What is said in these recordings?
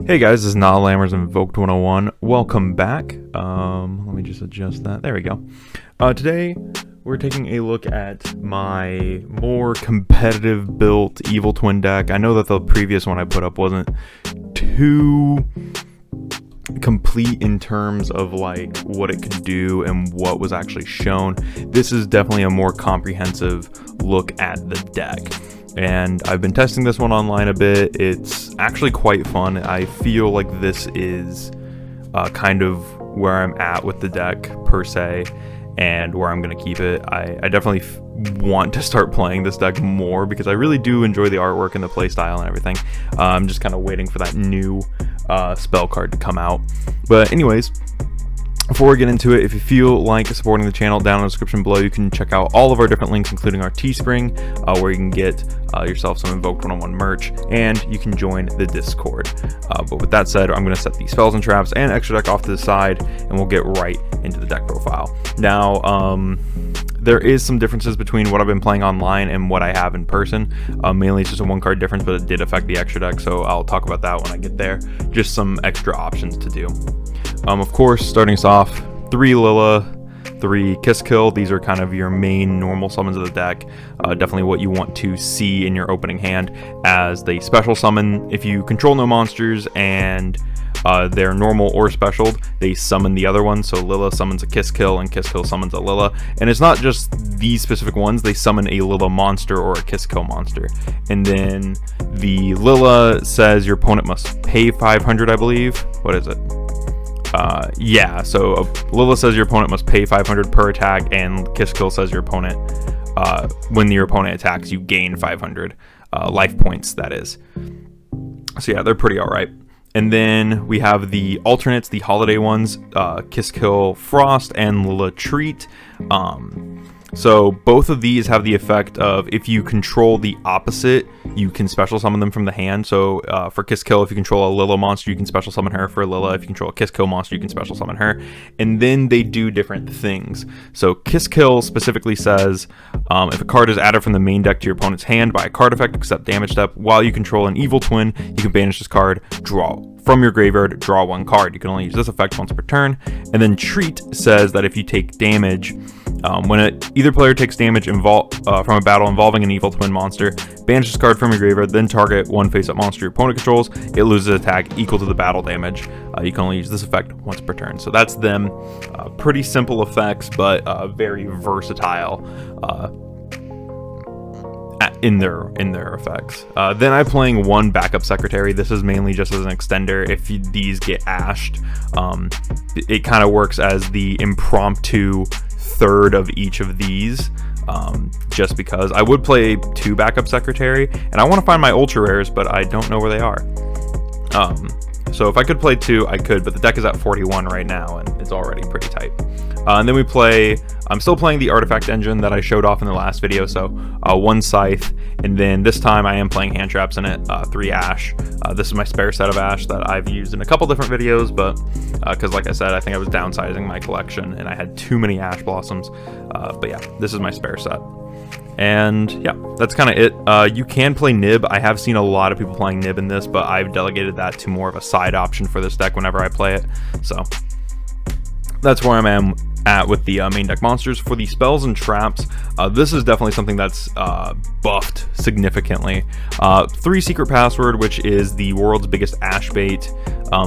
Hey guys, this is Nah Lammers Invoked 101. Welcome back. Let me just adjust that. There we go. Today, we're taking a look at my more competitive built Evil Twin deck. I know that the previous one I put up wasn't too complete in terms of like what it could do and what was actually shown. This is definitely a more comprehensive look at the deck. And I've been testing this one online a bit. It's actually quite fun. I feel like this is kind of where I'm at with the deck per se, and where I'm going to keep it. I definitely want to start playing this deck more because I really do enjoy the artwork and the playstyle and everything. I'm just kind of waiting for that new spell card to come out. But anyways, before we get into it, if you feel like supporting the channel, down in the description below you can check out all of our different links, including our Teespring, where you can get yourself some Invoked 101 merch, and you can join the Discord. But with that said, I'm going to set the spells and traps and extra deck off to the side, and we'll get right into the deck profile. Now, there is some differences between what I've been playing online and what I have in person. Mainly it's just a one card difference, but it did affect the extra deck, so I'll talk about that when I get there. Just some extra options to do. Of course, starting us off, 3 Lila, 3 Kiss Kill. These are kind of your main normal summons of the deck. Definitely what you want to see in your opening hand, as they special summon if you control no monsters and they're normal or specialed, they summon the other one. So Lila summons a Kiss Kill and Kiss Kill summons a Lila. And it's not just these specific ones, they summon a Lila monster or a Kiss Kill monster. And then the Lila says your opponent must pay 500, I believe. What is it? Yeah, so Lila says your opponent must pay 500 per attack, and Kiss Kill says your opponent, when your opponent attacks, you gain 500 life points, that is. So yeah, they're pretty alright. And then we have the alternates, the holiday ones, Kiss Kill Frost and Lila Treat. So both of these have the effect of, if you control the opposite, you can special summon them from the hand. So for Kiss Kill, if you control a Lila monster, you can special summon her. For Lila, if you control a Kiss Kill monster, you can special summon her. And then they do different things. So Kiss Kill specifically says, if a card is added from the main deck to your opponent's hand by a card effect except damage step, while you control an Evil Twin, you can banish this card, draw from your graveyard, draw 1 card. You can only use this effect once per turn. And then Treat says that if you take damage, when either player takes damage from a battle involving an Evil Twin monster, banish this card from your graveyard, then target one face-up monster your opponent controls. It loses attack equal to the battle damage. You can only use this effect once per turn. So that's them. Pretty simple effects, but very versatile in their effects. Then I'm playing 1 backup secretary. This is mainly just as an extender if these get ashed. It kind of works as the impromptu third of each of these, just because I would play 2 backup secretary, and I want to find my ultra rares, but I don't know where they are. So if I could play 2, I could, but the deck is at 41 right now, and it's already pretty tight. And then we play, I'm still playing the artifact engine that I showed off in the last video, so 1 Scythe, and then this time I am playing hand traps in it, 3 Ash. This is my spare set of Ash that I've used in a couple different videos, but because like I said, I think I was downsizing my collection and I had too many Ash Blossoms. But yeah, this is my spare set. And yeah, that's kind of it. You can play Nib. I have seen a lot of people playing Nib in this, but I've delegated that to more of a side option for this deck whenever I play it. So that's where I'm at with the main deck monsters. For the spells and traps, this is definitely something that's buffed significantly. 3 Secret Password, which is the world's biggest Ash bait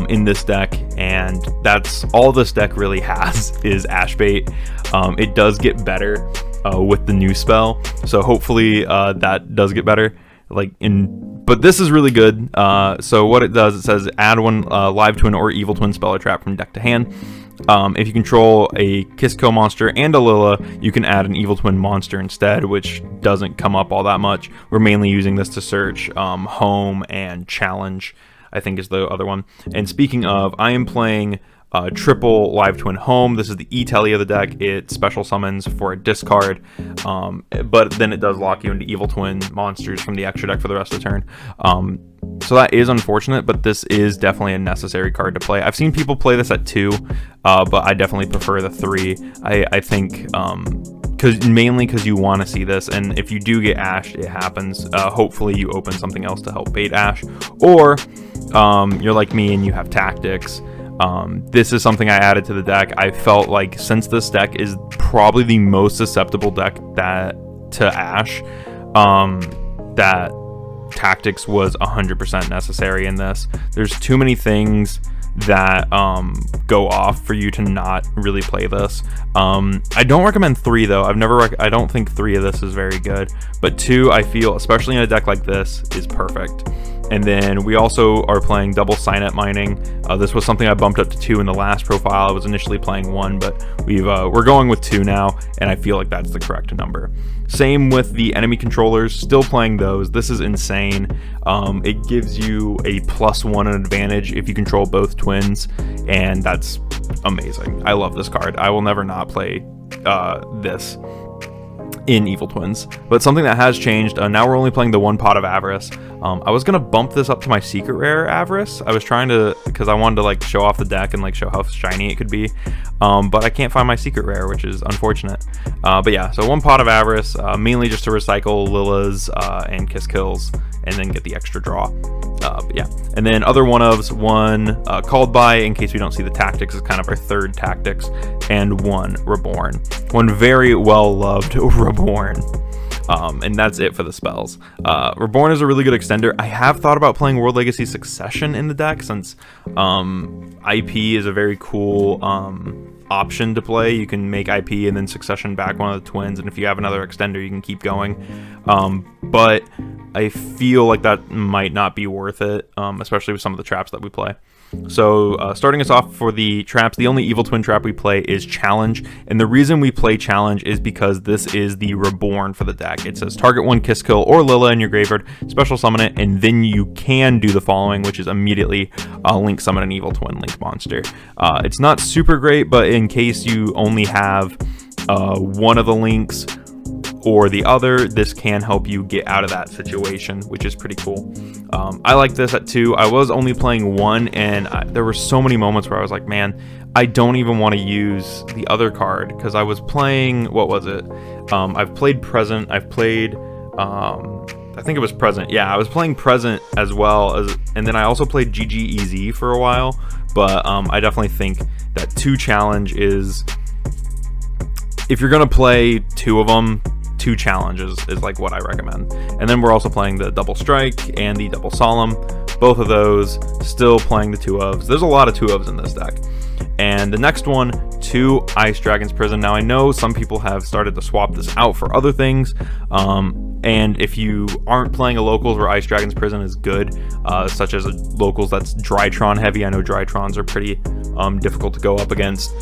in this deck, and that's all this deck really has is Ash bait. It does get better with the new spell, so hopefully that does get better. But this is really good. So what it does, it says add 1 Live Twin or Evil Twin spell or trap from deck to hand. If you control a Kiss Kill monster and a Lila, you can add an Evil Twin monster instead, which doesn't come up all that much. We're mainly using this to search Home and Challenge, I think is the other one. And speaking of, I am playing triple Live Twin Home. This is the E-Telly of the deck. It special summons for a discard, but then it does lock you into Evil Twin monsters from the extra deck for the rest of the turn. So that is unfortunate, but this is definitely a necessary card to play. I've seen people play this at 2, but I definitely prefer the 3. I think mainly because you want to see this, and if you do get ashed, it happens. Hopefully you open something else to help bait ash, or you're like me and you have tactics. This is something I added to the deck. I felt like since this deck is probably the most susceptible deck to ash, that tactics was 100% necessary in this. There's too many things that go off for you to not really play this. I don't recommend 3 though. I don't think 3 of this is very good, but 2 I feel, especially in a deck like this, is perfect. And then we also are playing double signet mining. This was something I bumped up to 2 in the last profile. I was initially playing 1, but we're going with 2 now, and I feel like that's the correct number. Same with the enemy controllers, still playing those. This is insane. It gives you a +1 advantage if you control both twins, and that's amazing. I love this card. I will never not play this in Evil Twins. But something that has changed, now we're only playing the 1 Pot of Avarice. I was gonna bump this up to my secret rare Avarice. I was trying to, because I wanted to like show off the deck and like show how shiny it could be, but I can't find my secret rare, which is unfortunate. But yeah, so 1 Pot of Avarice, mainly just to recycle Lilas and Kiss Kills, and then get the extra draw. But yeah, and then other one-ofs, 1 Called By, in case we don't see the tactics, is kind of our 3rd tactics, and 1 Reborn. 1 very well-loved Reborn. And that's it for the spells. Reborn is a really good extender. I have thought about playing World Legacy Succession in the deck, since IP is a very cool option to play. You can make IP and then Succession back one of the twins, and if you have another extender, you can keep going. But I feel like that might not be worth it, especially with some of the traps that we play. So starting us off for the traps, the only Evil Twin trap we play is Challenge, and the reason we play Challenge is because this is the Reborn for the deck. It says target 1 Kiss Kill or Lila in your graveyard, special summon it, and then you can do the following, which is immediately link summon an Evil Twin link monster. It's not super great, but in case you only have one of the links or the other, this can help you get out of that situation, which is pretty cool. I like this at 2. I was only playing 1, and there were so many moments where I was like, man, I don't even want to use the other card, because I was playing, what was it? I've played Present, I've played, I think it was Present. Yeah, I was playing Present as well, and then I also played GGEZ for a while, but I definitely think that 2 Challenge is, if you're going to play 2 of them, 2 challenges is like what I recommend. And then we're also playing the Double Strike and the Double Solemn. Both of those, still playing the 2-ofs. There's a lot of 2-ofs in this deck. And the next one, 2 Ice Dragon's Prison. Now I know some people have started to swap this out for other things. And if you aren't playing a locals where Ice Dragon's Prison is good, such as a locals that's Drytron heavy, I know Drytrons are pretty difficult to go up against,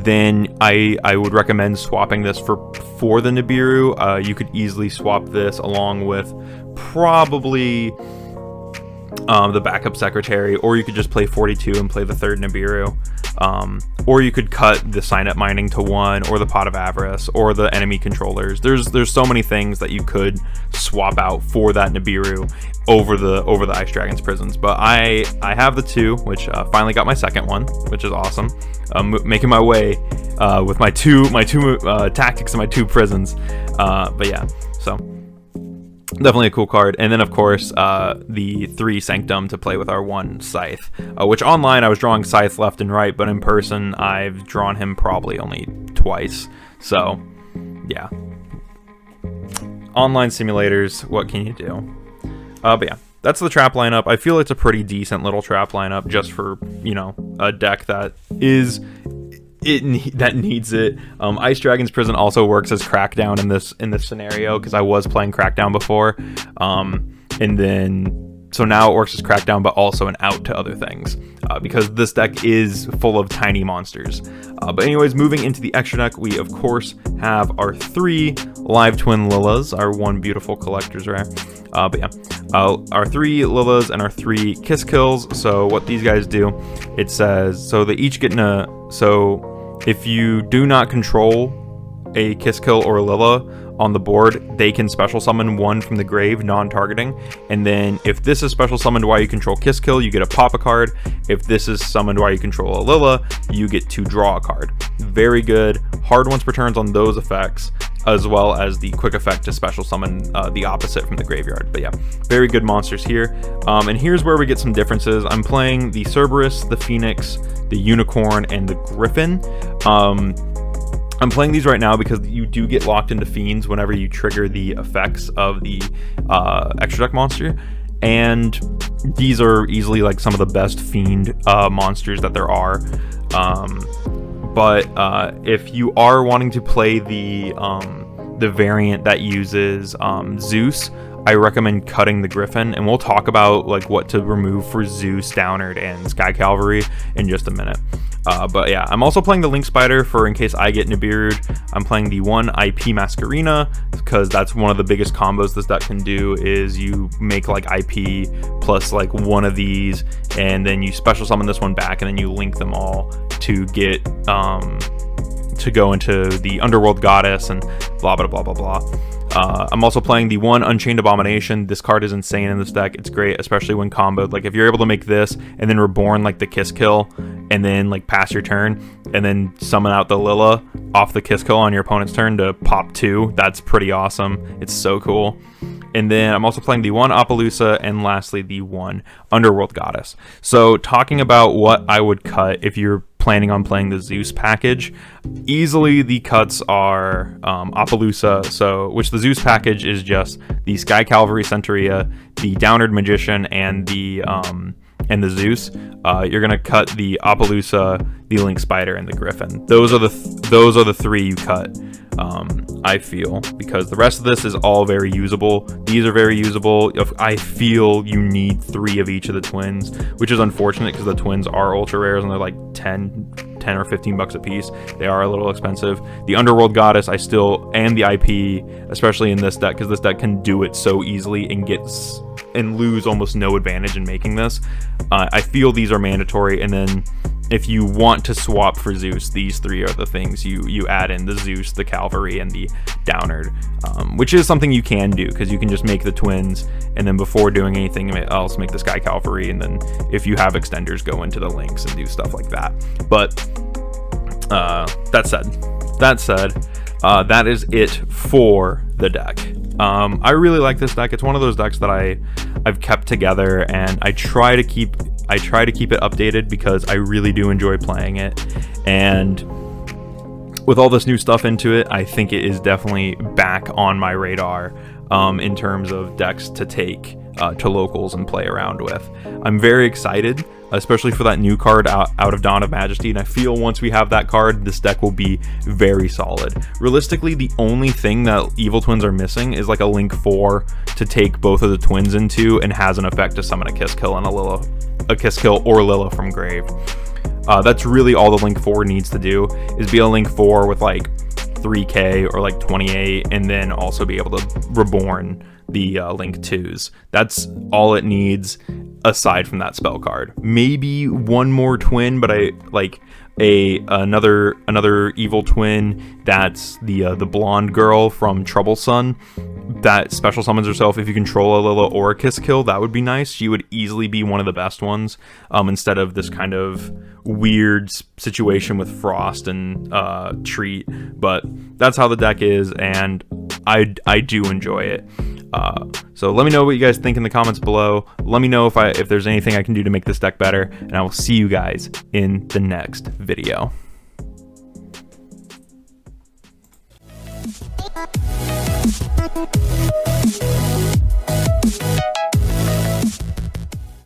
then I would recommend swapping this for the Nibiru. You could easily swap this along with probably the backup secretary, or you could just play 42 and play the 3rd Nibiru. Or you could cut the sign-up mining to 1, or the Pot of Avarice, or the enemy controllers. There's so many things that you could swap out for that Nibiru over the Ice Dragon's Prisons. But I have the 2, which finally got my 2nd one, which is awesome. Making my way with my two tactics and my 2 prisons. But yeah, so definitely a cool card. And then of course the 3 Sanctum to play with our 1 Scythe, which online I was drawing Scythe left and right, but in person I've drawn him probably only twice. So yeah, online simulators, what can you do? But yeah, that's the trap lineup. I feel it's a pretty decent little trap lineup, just for, you know, a deck that needs it. Ice Dragon's Prison also works as Crackdown in this scenario, because I was playing Crackdown before, and then so now it works as Crackdown, but also an out to other things, because this deck is full of tiny monsters. But anyways, moving into the extra deck, we of course have our 3 Live Twin Lilas, our 1 beautiful collector's rare. But yeah, our 3 Lilas and our 3 Kiss Kills. So what these guys do, it says, so they each get so if you do not control a Kiss Kill or Lilla on the board, they can special summon one from the grave, non-targeting. And then if this is special summoned while you control Kiss Kill, you get to pop a card. If this is summoned while you control a Lilla, you get to draw a card. Very good. Hard once per turns on those effects, as well as the quick effect to special summon the opposite from the graveyard. But yeah, very good monsters here. And here's where we get some differences. I'm playing the Cerberus, the Phoenix, the Unicorn, and the Griffin. I'm playing these right now because you do get locked into Fiends whenever you trigger the effects of the extra deck monster. And these are easily like some of the best Fiend monsters that there are. But if you are wanting to play the variant that uses Zeus, I recommend cutting the Griffin, and we'll talk about like what to remove for Zeus, Downard, and Sky Cavalry in just a minute. But yeah, I'm also playing the Link Spider for in case I get Nibiru'd. I'm playing the 1 IP Masquerina because that's one of the biggest combos this deck can do, is you make like IP plus like one of these, and then you special summon this one back, and then you link them all to get to go into the Underworld Goddess and blah blah blah blah blah. I'm also playing the 1 Unchained Abomination. This card is insane in this deck. It's great, especially when comboed. Like if you're able to make this and then reborn like the Kiss Kill and then like pass your turn and then summon out the Lilla off the Kiss Kill on your opponent's turn to pop 2, that's pretty awesome. It's so cool. And then I'm also playing the 1 Appaloosa and lastly the 1 Underworld Goddess. So talking about what I would cut if you're planning on playing the Zeus package, easily the cuts are Appaloosa, which the Zeus package is just the Sky Cavalry Centuria, the Downard Magician, and the Zeus. You're gonna cut the Appaloosa, the Link Spider, and the Griffin. Those are the 3 you cut. I feel, because the rest of this is all very usable. These are very usable. I feel you need 3 of each of the twins, which is unfortunate because the twins are ultra rares and they're like 10 or 15 bucks a piece. They are a little expensive. The Underworld Goddess, and the IP, especially in this deck, because this deck can do it so easily and lose almost no advantage in making this. I feel these are mandatory, and then if you want to swap for Zeus, these 3 are the things you add in: the Zeus, the Cavalry, and the Downard, which is something you can do because you can just make the twins, and then before doing anything else, make the Sky Cavalry, and then if you have extenders, go into the links and do stuff like that. But that said, that is it for the deck. I really like this deck. It's one of those decks that I've kept together, and I try to keep it updated because I really do enjoy playing it. And with all this new stuff into it, I think it is definitely back on my radar in terms of decks to take to locals and play around with. I'm very excited, especially for that new card out of Dawn of Majesty, and I feel once we have that card, this deck will be very solid. Realistically, the only thing that Evil Twins are missing is like a Link 4 to take both of the twins into, and has an effect to summon a Kiss Kill and a Kiss Kill or Lilla from grave. That's really all the Link 4 needs to do, is be a Link 4 with like 3k or like 28, and then also be able to reborn the Link 2s. That's all it needs aside from that spell card. Maybe one more twin, but I like another evil twin that's the blonde girl from Troublesome that special summons herself if you control a Lilla or a Kiss Kill. That would be nice. She would easily be one of the best ones, instead of this kind of weird situation with Frost and Treat. But that's how the deck is, and I do enjoy it. So let me know what you guys think in the comments below. Let me know if there's anything I can do to make this deck better, and I will see you guys in the next video.